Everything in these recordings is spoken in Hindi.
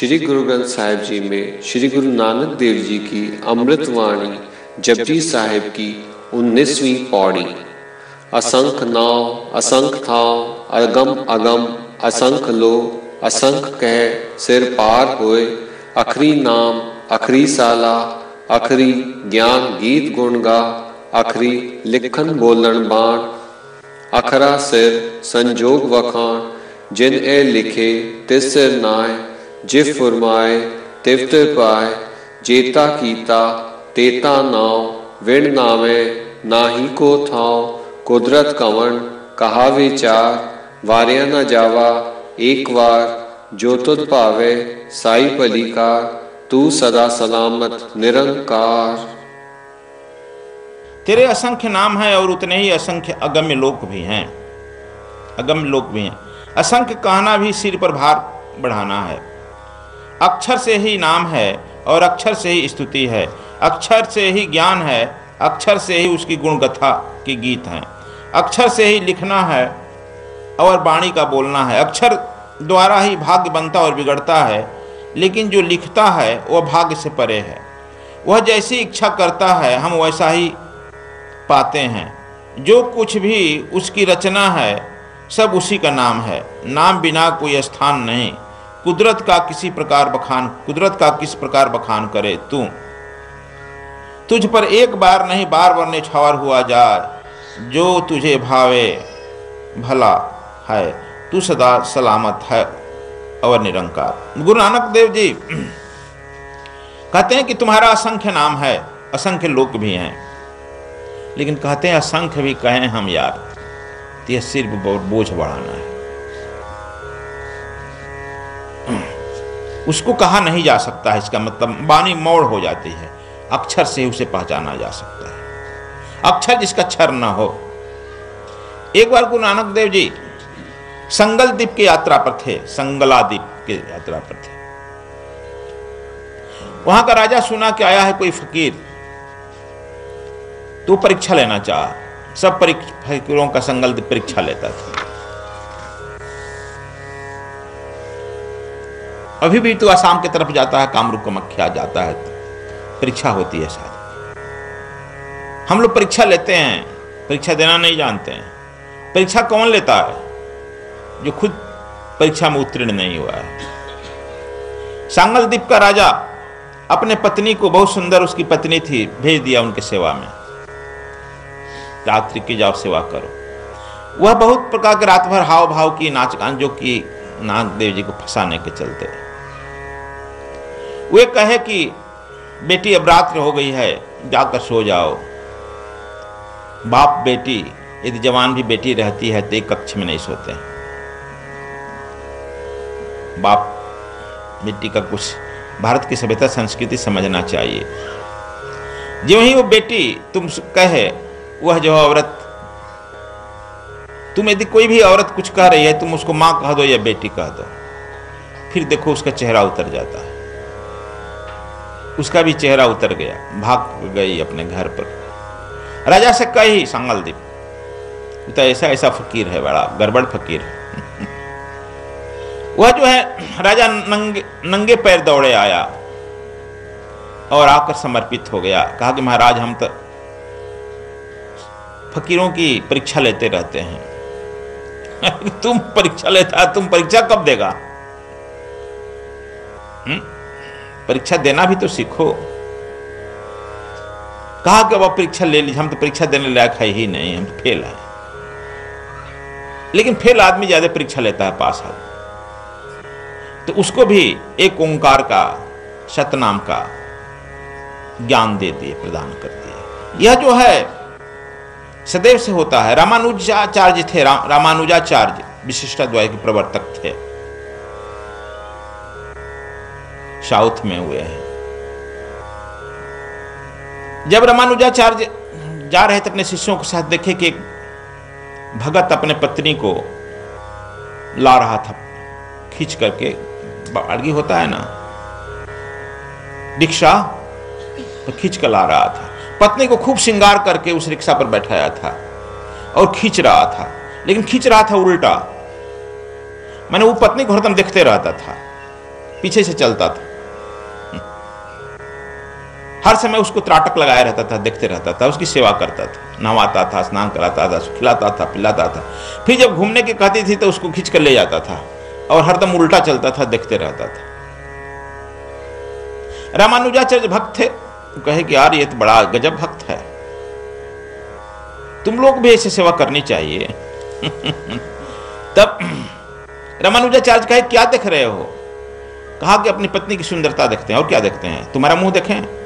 श्री गुरु ग्रंथ साहिब जी में श्री गुरु नानक देव जी की अमृत वाणी जपजी साहिब की 19वीं पौड़ी। असंख नाव असंख थाव अगम अगम असंख लो असंख कह सिर पार होए। अखरी नाम अखरी साला अखरी ज्ञान गीत गुण गा। अखरी लिखन बोलन बाण अखरा सिर संजोग वखाण। जिन ए लिखे तिस सिर नाय जिफ फुरमाए तिव तिर पाए। जेता कीता तेता नाव विण नावे नाही को थाव। कुदरत कवन कहा विचार वारिया न जावा एक बार। जो तुद पावे साई पलिकार तू सदा सलामत निरंकार। तेरे असंख्य नाम हैं और उतने ही असंख्य अगम्य लोक भी हैं, अगम्य लोक भी हैं। असंख्य कहना भी सिर पर भार बढ़ाना है। अक्षर से ही नाम है और अक्षर से ही स्तुति है। अक्षर से ही ज्ञान है, अक्षर से ही उसकी गुणगाथा के गीत हैं। अक्षर से ही लिखना है और वाणी का बोलना है। अक्षर द्वारा ही भाग्य बनता और बिगड़ता है, लेकिन जो लिखता है वह भाग्य से परे है। वह जैसी इच्छा करता है हम वैसा ही पाते हैं। जो कुछ भी उसकी रचना है सब उसी का नाम है। नाम बिना कोई स्थान नहीं। कुदरत का किस प्रकार बखान करे तू। तुझ पर एक बार नहीं बार बार निछावर हुआ जाए। जो तुझे भावे भला है तू सदा सलामत है और निरंकार। गुरु नानक देव जी कहते हैं कि तुम्हारा असंख्य नाम है, असंख्य लोक भी हैं, लेकिन कहते हैं असंख्य भी कहें हम यार तो यह सिर्फ बोझ बढ़ाना है। उसको कहा नहीं जा सकता है। इसका मतलब वाणी मौड़ हो जाती है। अक्षर से उसे पहचाना जा सकता है, अक्षर जिसका क्षर न हो। एक बार गुरु नानक देव जी संगल द्वीप की यात्रा पर थे, संगला द्वीप की यात्रा पर थे। वहां का राजा सुना कि आया है कोई फकीर, तो परीक्षा लेना चाहा। सब फकीरों का संगल द्वीप परीक्षा लेता था। अभी भी तो आसाम की तरफ जाता है, कामरूप कामाख्या जाता है, परीक्षा होती है शायद। हम लोग परीक्षा लेते हैं, परीक्षा देना नहीं जानते हैं। परीक्षा कौन लेता है? जो खुद परीक्षा में उत्तीर्ण नहीं हुआ है। सांगल द्वीप का राजा अपने पत्नी को, बहुत सुंदर उसकी पत्नी थी, भेज दिया उनके सेवा में। रात्रि की जाओ सेवा करो। वह बहुत प्रकार के रात भर हाव भाव की नाच गान जो कि नानक देव जी को फंसाने के चलते। वे कहे कि बेटी अब रात्रि हो गई है, जाकर सो जाओ। बाप बेटी यदि जवान भी बेटी रहती है तो एक कक्ष में नहीं सोते। बाप बेटी का कुछ भारत की सभ्यता संस्कृति समझना चाहिए। जो ही वो बेटी तुम कहे, वह जो औरत, तुम यदि कोई भी औरत कुछ कह रही है तुम उसको मां कह दो या बेटी कह दो, फिर देखो उसका चेहरा उतर जाता है। उसका भी चेहरा उतर गया, भाग गई अपने घर पर। राजा से कही संगल द्वीप, तो ऐसा ऐसा फकीर है, बड़ा गड़बड़ फकीर है। वह जो है राजा नंगे पैर दौड़े आया और आकर समर्पित हो गया। कहा कि महाराज हम तो फकीरों की परीक्षा लेते रहते हैं। तुम परीक्षा लेता है, तुम परीक्षा कब देगा? परीक्षा देना भी तो सीखो। कहा कि अब परीक्षा ले लीजिए, हम तो परीक्षा देने लायक है ही नहीं, हम तो फेल है। लेकिन फेल आदमी ज्यादा परीक्षा लेता है, पास आदमी तो उसको भी एक ओंकार का, सतनाम का ज्ञान दे दिए, प्रदान कर दिए। यह जो है सदैव से होता है। रामानुजाचार्य थे, रामानुजाचार्य विशिष्टाद्वैत के प्रवर्तक थे, साउथ में हुए हैं। जब रामानुजाचार्य जा रहे थे अपने शिष्यों के साथ, देखे कि एक भगत अपने पत्नी को ला रहा था, खींच करके, बाड़गी होता है ना रिक्शा, तो खींच कर ला रहा था। पत्नी को खूब श्रृंगार करके उस रिक्शा पर बैठाया था और खींच रहा था, लेकिन खींच रहा था उल्टा। मैंने वो पत्नी को हरदम देखते रहता था। पीछे से चलता था। हर समय उसको त्राटक लगाया रहता था, देखते रहता था, उसकी सेवा करता था, नहवाता था, स्नान कराता था, खिलाता था, पिलाता था। फिर जब घूमने की कहती थी तो उसको खींच कर ले जाता था और हरदम उल्टा चलता था, देखते रहता था। रामानुजाचार्य भक्त थे, कहे कि यार ये तो बड़ा गजब भक्त है, तुम लोग भी ऐसे सेवा करनी चाहिए। तब रामानुजाचार्य कहे क्या देख रहे हो? कहा कि अपनी पत्नी की सुंदरता देखते हैं। और क्या देखते हैं? तुम्हारा मुंह देखें?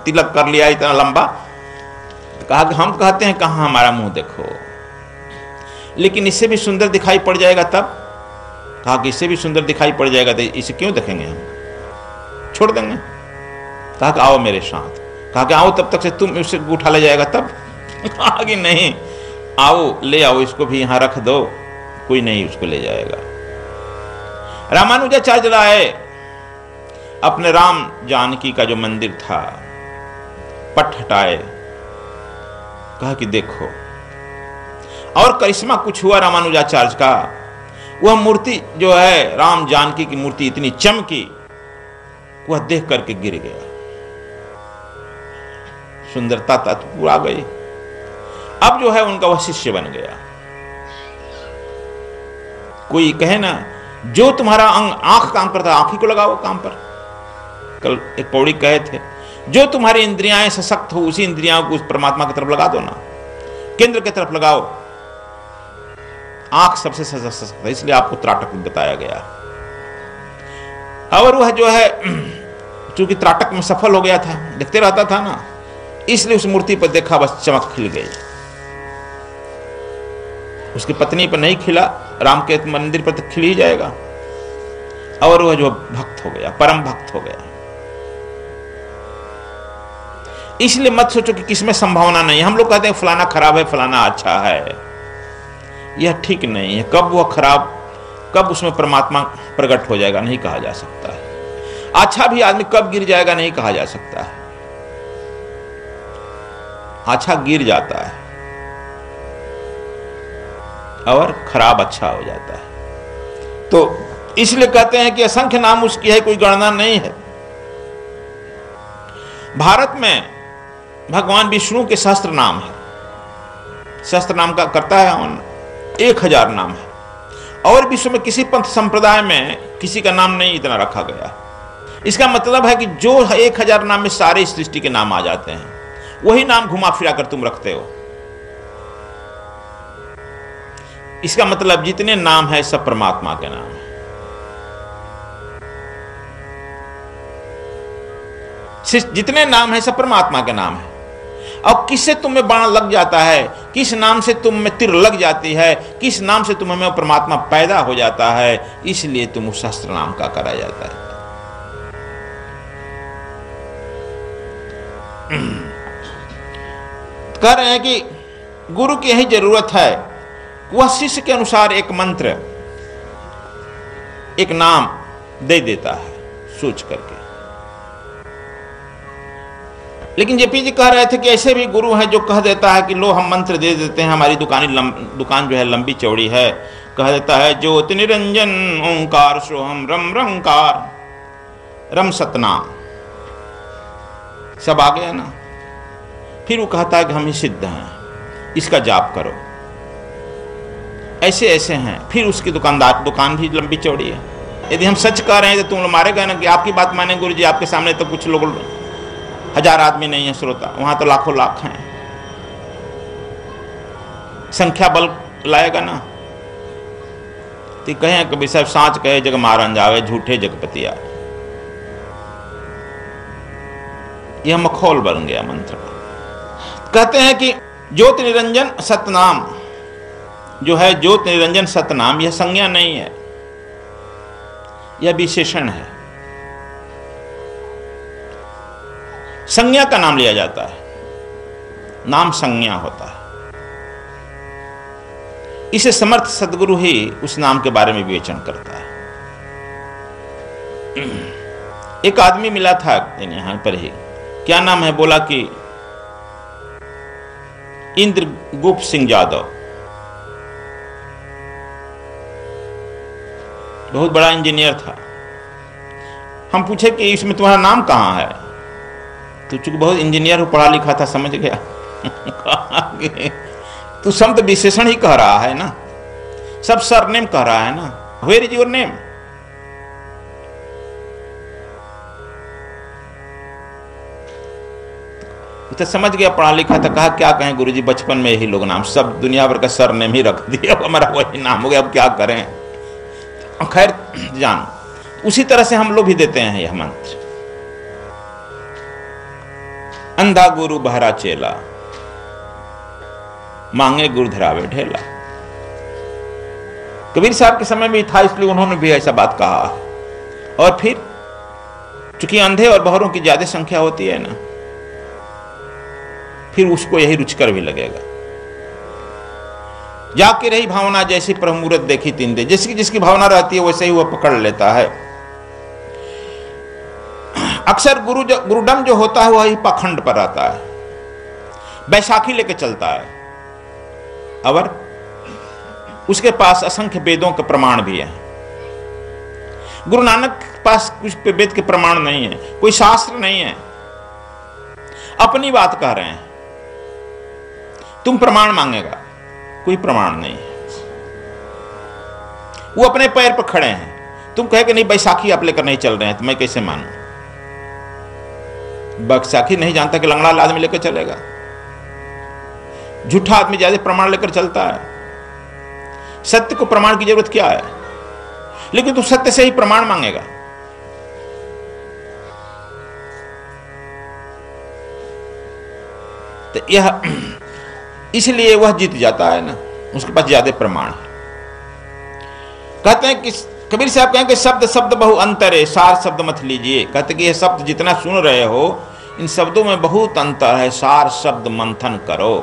तिलक कर लिया इतना लंबा। कहा कि हम कहते हैं कहां हमारा मुंह देखो, लेकिन इससे भी सुंदर दिखाई पड़ जाएगा तब। कहा कि इससे भी सुंदर दिखाई पड़ जाएगा तो इसे क्यों देखेंगे, हम छोड़ देंगे। कहा कि आओ मेरे साथ। कहा कि आओ तब तक से तुम उसे उठा ले जाएगा तब। कहा कि नहीं, आओ ले आओ, इसको भी यहां रख दो, कोई नहीं उसको ले जाएगा। रामानुजाचार्य आए, अपने राम जानकी का जो मंदिर था पट हटाए, कहा कि देखो। और करिश्मा कुछ हुआ रामानुजाचार्य का, वह मूर्ति जो है राम जानकी की मूर्ति इतनी चमकी, वह देख करके गिर गया। सुंदरता पूरा आ गई। अब जो है उनका वह शिष्य बन गया। कोई कहे ना, जो तुम्हारा आंख काम करता है आंख ही को लगाओ काम पर। कल एक पौड़ी कहे थे, जो तुम्हारी इंद्रियां सशक्त हो उसी इंद्रियां को उस परमात्मा की तरफ लगा दो ना, केंद्र की तरफ लगाओ। आंख सबसे सशक्त है, इसलिए आपको त्राटक बताया गया। और वह जो है चूंकि त्राटक में सफल हो गया था, देखते रहता था ना, इसलिए उस मूर्ति पर देखा, बस चमक खिल गई। उसकी पत्नी पर नहीं खिला, राम के मंदिर पर तो खिल ही जाएगा। और वह जो भक्त हो गया, परम भक्त हो गया। इसलिए मत सोचो कि किसमें संभावना नहीं। हम लोग कहते हैं फलाना खराब है, फलाना अच्छा है, यह ठीक नहीं है। कब वह खराब, कब उसमें परमात्मा प्रकट हो जाएगा नहीं कहा जा सकता है। अच्छा भी आदमी कब गिर जाएगा नहीं कहा जा सकता है। अच्छा गिर जाता है और खराब अच्छा हो जाता है। तो इसलिए कहते हैं कि असंख्य नाम उसकी है, कोई गणना नहीं है। भारत में भगवान विष्णु के सहस्त्र नाम है। सहस्त्र नाम का करता है 1000 नाम है। और विश्व में किसी पंथ संप्रदाय में किसी का नाम नहीं इतना रखा गया। इसका मतलब है कि जो 1000 नाम में सारे सृष्टि के नाम आ जाते हैं, वही नाम घुमा फिरा कर तुम रखते हो। इसका मतलब जितने नाम है सब परमात्मा के नाम है। जितने नाम है सब परमात्मा के नाम है। और किससे तुम्हें बाण लग जाता है, किस नाम से तुम में तिर लग जाती है, किस नाम से तुम्हें में परमात्मा पैदा हो जाता है, इसलिए तुम उस शास्त्र नाम का करा जाता है। कह रहे हैं कि गुरु की यही जरूरत है, वह शिष्य के अनुसार एक मंत्र, एक नाम दे देता है सोच करके। लेकिन जेपी जी कह रहे थे कि ऐसे भी गुरु हैं जो कह देता है कि लो हम मंत्र दे देते हैं, हमारी दुकान जो है लंबी चौड़ी है, कह देता है ज्योति निरंजन ओंकार सोहम रम रंकार रम सतनाम, सब आ गया ना। फिर वो कहता है कि हम ही सिद्ध हैं, इसका जाप करो। ऐसे ऐसे हैं। फिर उसकी दुकान भी लंबी चौड़ी है। यदि हम सच कह रहे हैं तो तुम लोग मारे गए ना कि आपकी बात माने गुरु जी, आपके सामने तो कुछ लोग 1000 आदमी नहीं है श्रोता, वहां तो लाखों लाख हैं। संख्या बल लाएगा ना। तो कहें कभी सब सांच कहे जग मारन जावे, झूठे जगपति आए। यह मखौल बन गया मंत्र। कहते हैं कि ज्योति निरंजन सतनाम जो है, ज्योति निरंजन सतनाम, यह संज्ञा नहीं है, यह विशेषण है। संज्ञा का नाम लिया जाता है, नाम संज्ञा होता है। इसे समर्थ सदगुरु ही उस नाम के बारे में विवेचन करता है। एक आदमी मिला था यहां पर ही, क्या नाम है, बोला कि इंद्रगुप्त सिंह यादव, बहुत बड़ा इंजीनियर था, हम पूछे कि इसमें तुम्हारा नाम कहाँ है, तो चूंकि बहुत इंजीनियर हो, पढ़ा लिखा था, समझ गया तू शब्द विशेषण ही कह रहा है ना, सब सरनेम कह रहा है ना, वेयर इज योर नेम। तो समझ गया, पढ़ा लिखा था। कहा क्या कहें गुरुजी, बचपन में यही लोग नाम, सब दुनिया भर का सरनेम ही रख दिया, अब हमारा वही नाम हो गया, अब क्या करें। खैर जान, उसी तरह से हम लोग भी देते हैं यह मंत्र, अंधा गुरु बहरा चेला, मांगे गुरु धरावे ढेला। कबीर साहब के समय में था, इसलिए उन्होंने भी ऐसा बात कहा। और फिर चूंकि अंधे और बहरों की ज्यादा संख्या होती है ना, फिर उसको यही रुचकर भी लगेगा। जाके रही भावना जैसी प्रभु मूरत देखी तीन दे, जिसकी जिसकी भावना रहती है वैसे ही वह पकड़ लेता है। अक्सर गुरुडम जो होता है वह ही पाखंड पर रहता है, बैसाखी लेके चलता है, और उसके पास असंख्य वेदों के प्रमाण भी है। गुरु नानक के पास कुछ वेद के प्रमाण नहीं है, कोई शास्त्र नहीं है, अपनी बात कह रहे हैं। तुम प्रमाण मांगेगा, कोई प्रमाण नहीं है, वो अपने पैर पर खड़े हैं। तुम कहे कि नहीं बैसाखी आप लेकर नहीं चल रहे हैं, तो मैं कैसे मानूं? बैसाखी नहीं जानता कि लंगड़ा आदमी लेकर चलेगा, झूठा आदमी ज्यादा प्रमाण लेकर चलता है। सत्य को प्रमाण की जरूरत क्या है? लेकिन तू सत्य से ही प्रमाण मांगेगा। तो यह इसलिए वह जीत जाता है ना, उसके पास ज्यादा प्रमाण है। कहते हैं कि कबीर साहब कहें कि शब्द शब्द बहु अंतर है, सार शब्द मत लीजिए। कहते कि यह शब्द जितना सुन रहे हो, इन शब्दों में बहुत अंतर है, सार शब्द मंथन करो।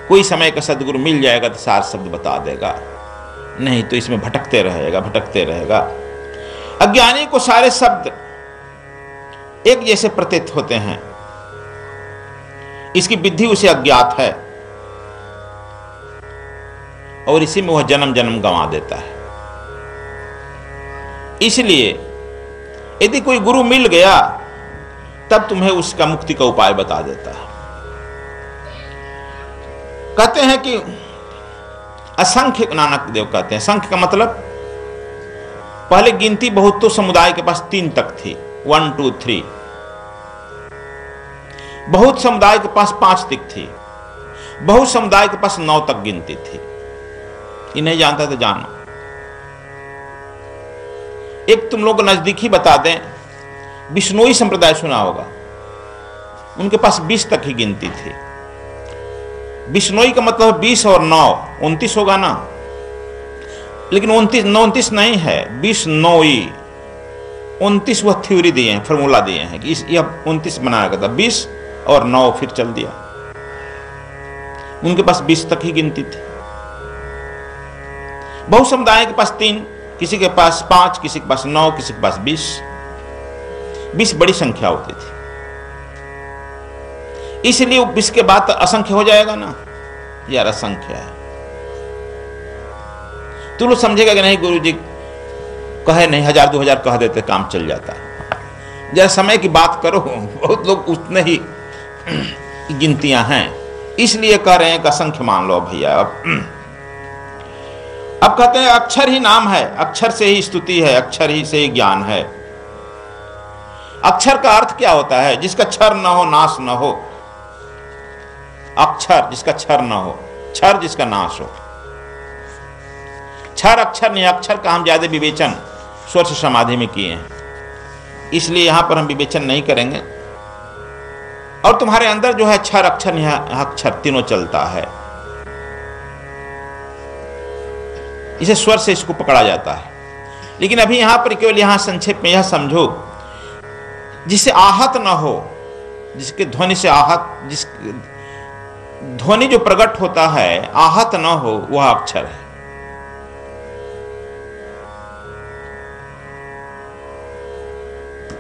कोई समय का सदगुरु मिल जाएगा तो सार शब्द बता देगा, नहीं तो इसमें भटकते रहेगा। अज्ञानी को सारे शब्द एक जैसे प्रतीत होते हैं, इसकी विधि उसे अज्ञात है, और इसी में वह जन्म जन्म गंवा देता है। इसलिए यदि कोई गुरु मिल गया तब तुम्हें उसका मुक्ति का उपाय बता देता है। कहते हैं कि असंख्य, नानक देव कहते हैं, संख्य का मतलब पहले गिनती बहुत तो समुदाय के पास 3 तक थी, 1 2 3। बहुत समुदाय के पास 5 तक थी, बहुत समुदाय के पास 9 तक गिनती थी। ये नहीं जानता तो जानो। एक तुम लोग नजदीक ही बता दें, बिश्नोई संप्रदाय सुना होगा, उनके पास 20 तक ही गिनती थी। बिश्नोई का मतलब 20 और 9 29 होगा ना, लेकिन 29 नहीं है, 20 नौई 29 वह थ्योरी दिए हैं, फॉर्मूला दिए हैं कि यह 29 बनाया गया था, 20 और 9 फिर चल दिया। उनके पास 20 तक ही गिनती थी। बहुत समुदाय के पास 3, किसी के पास 5, किसी के पास 9, किसी के पास 20 बड़ी संख्या होती थी। इसलिए 20 के बाद असंख्य हो जाएगा ना, यार असंख्य है। तू लोग समझेगा कि नहीं गुरु जी कहे नहीं, 1000 2000 कह देते काम चल जाता है। जरा समय की बात करो, बहुत लोग उतने ही गिनतियां हैं, इसलिए कह रहे हैं कि असंख्य मान लो भैया। अब कहते हैं अक्षर ही नाम है, अक्षर से ही स्तुति है, अक्षर ही से ही ज्ञान है। अक्षर का अर्थ क्या होता है? जिसका क्षर न हो, नाश न हो। अक्षर जिसका क्षर न हो, क्षर जिसका नाश हो। क्षर अक्षर नहीं, अक्षर का हम ज्यादा विवेचन स्वर से समाधि में किए हैं, इसलिए यहां पर हम विवेचन नहीं करेंगे। और तुम्हारे अंदर जो है क्षर अक्षर अक्षर तीनों चलता है, इसे स्वर से इसको पकड़ा जाता है। लेकिन अभी यहां पर केवल यहां संक्षेप में यह समझो, जिससे आहत न हो, जिसके ध्वनि से आहत, जिस ध्वनि जो प्रकट होता है आहत न हो, वह अक्षर है।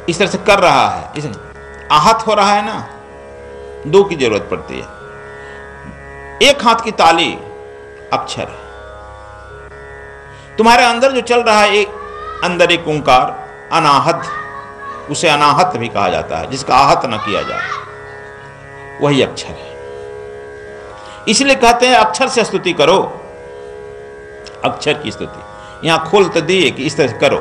इस तरह से कर रहा है, इसे आहत हो रहा है ना, 2 की जरूरत पड़ती है। एक हाथ की ताली अक्षर है। तुम्हारे अंदर जो चल रहा है, अंदर एक ओंकार, अनाहत, उसे अनाहत भी कहा जाता है, जिसका आहत न किया जाए, वही अक्षर है। इसलिए कहते हैं अक्षर से स्तुति करो, अक्षर की स्तुति। यहां खोल तो दिए कि इस तरह करो,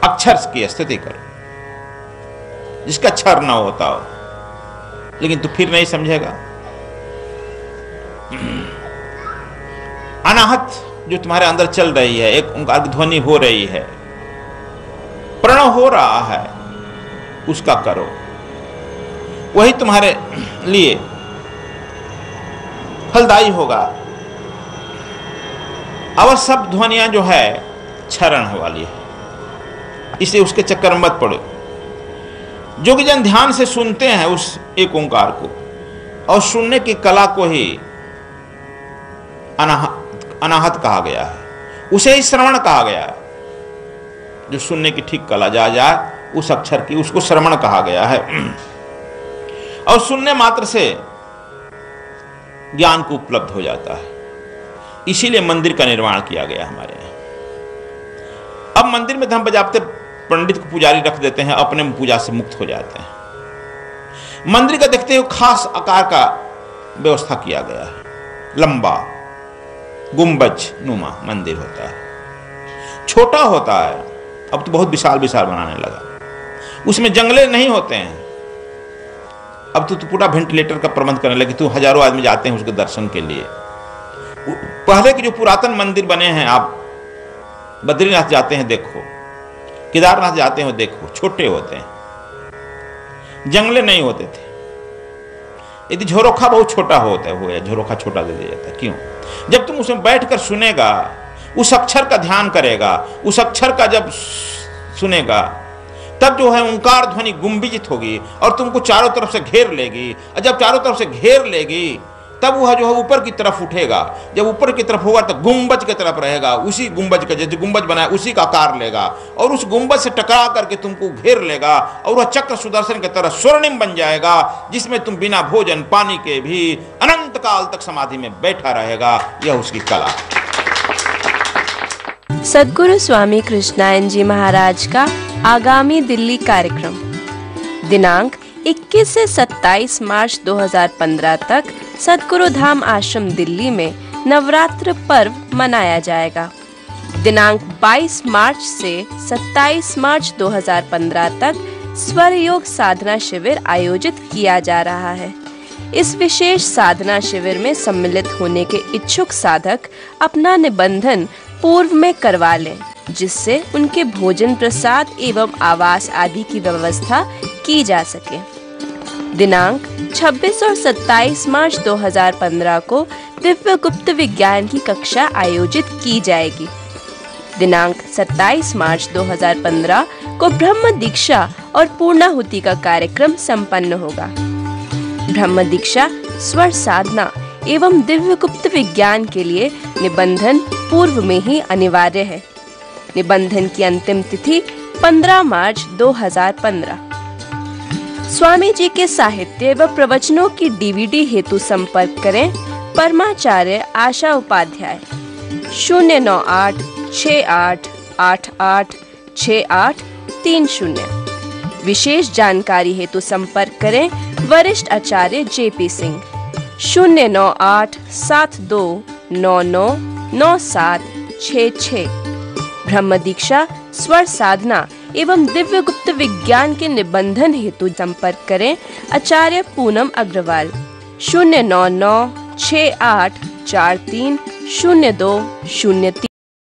अक्षर की स्तुति करो, जिसका क्षर न होता हो। लेकिन तू फिर नहीं समझेगा। अनाहत जो तुम्हारे अंदर चल रही है, एक ओंकार की ध्वनि हो रही है, प्रणव हो रहा है, उसका करो, वही तुम्हारे लिए फलदायी होगा। और सब ध्वनियां जो है क्षरण वाली है, इसलिए उसके चक्कर में मत पड़ो। जो कि जन ध्यान से सुनते हैं उस एक ओंकार को, और सुनने की कला को ही अनाहत कहा गया है, उसे ही श्रवण कहा गया है। जो सुनने की ठीक कला जा जाए उस अक्षर की, उसको श्रवण कहा गया है। और सुनने मात्र से ज्ञान को उपलब्ध हो जाता है। इसीलिए मंदिर का निर्माण किया गया हमारे यहाँ। अब मंदिर में धम बजाते पंडित को पुजारी रख देते हैं, अपने पूजा से मुक्त हो जाते हैं। मंदिर का देखते हो खास आकार का व्यवस्था किया गया है, लंबा गुंबज नुमा मंदिर होता है, छोटा होता है, अब तो बहुत विशाल विशाल बनाने लगा। उसमें जंगले नहीं होते हैं, अब तो पूरा वेंटिलेटर का प्रबंध करने लगे, तो हजारों आदमी जाते हैं उसके दर्शन के लिए। पहले के जो पुरातन मंदिर बने हैं, आप बद्रीनाथ जाते हैं देखो, केदारनाथ जाते हो देखो, छोटे होते हैं, जंगले नहीं होते थे। यदि झरोखा बहुत छोटा होता है, झरोखा छोटा दे दिया जाता है। क्यों? जब तुम उसमें बैठकर सुनेगा, उस अक्षर का ध्यान करेगा, उस अक्षर का जब सुनेगा, तब जो है ओंकार ध्वनि गुंबिजित होगी और तुमको चारों तरफ से घेर लेगी। और जब चारों तरफ से घेर लेगी, तब वह जो है ऊपर की तरफ उठेगा। जब ऊपर की तरफ होगा तो गुंबज की तरफ रहेगा, उसी गुंबज का जो गुंबज बनाया उसी का आकार लेगा, और उस गुंबज से टकरा करके तुमको घेर लेगा, और वह चक्र सुदर्शन की तरह स्वर्णिम बन जाएगा, जिसमें तुम बिना भोजन पानी के भी अनंत काल तक समाधि में बैठा रहेगा। यह उसकी कला। सद्गुरु स्वामी कृष्णायन जी महाराज का आगामी दिल्ली कार्यक्रम दिनांक 21 से 27 मार्च 2015 तक सद्गुरु धाम आश्रम दिल्ली में नवरात्र पर्व मनाया जाएगा। दिनांक 22 मार्च से 27 मार्च 2015 तक स्वर योग साधना शिविर आयोजित किया जा रहा है। इस विशेष साधना शिविर में सम्मिलित होने के इच्छुक साधक अपना निबंधन पूर्व में करवा लें, जिससे उनके भोजन प्रसाद एवं आवास आदि की व्यवस्था की जा सके। दिनांक 26 और 27 मार्च 2015 को दिव्य गुप्त विज्ञान की कक्षा आयोजित की जाएगी। दिनांक 27 मार्च 2015 को ब्रह्म दीक्षा और पूर्णाहुति का कार्यक्रम संपन्न होगा। ब्रह्म दीक्षा, स्वर साधना एवं दिव्य गुप्त विज्ञान के लिए निबंधन पूर्व में ही अनिवार्य है। निबंधन की अंतिम तिथि 15 मार्च 2015। स्वामी जी के साहित्य व प्रवचनों की डीवीडी हेतु संपर्क करें परमाचार्य आशा उपाध्याय 09868886830। विशेष जानकारी हेतु संपर्क करें वरिष्ठ आचार्य जेपी सिंह 09872999766। ब्रह्म दीक्षा, स्वर साधना एवं दिव्य गुप्त विज्ञान के निबंधन हेतु संपर्क करें आचार्य पूनम अग्रवाल 09968430203।